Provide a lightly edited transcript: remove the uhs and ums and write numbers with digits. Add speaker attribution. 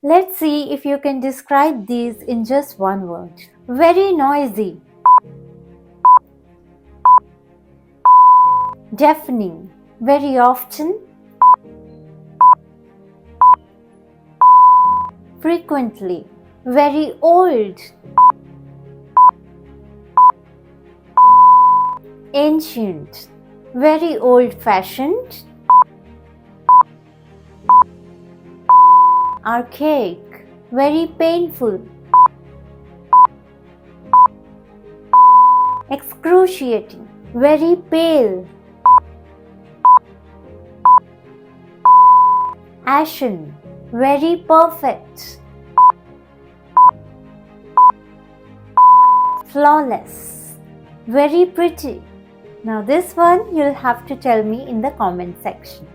Speaker 1: Let's see if you can describe these in just one word. Very noisy, deafening, very often, frequently, very old, ancient, very old-fashioned, archaic, very painful, excruciating, very pale, ashen, very perfect, flawless, very pretty. Now this one you'll have to tell me in the comment section.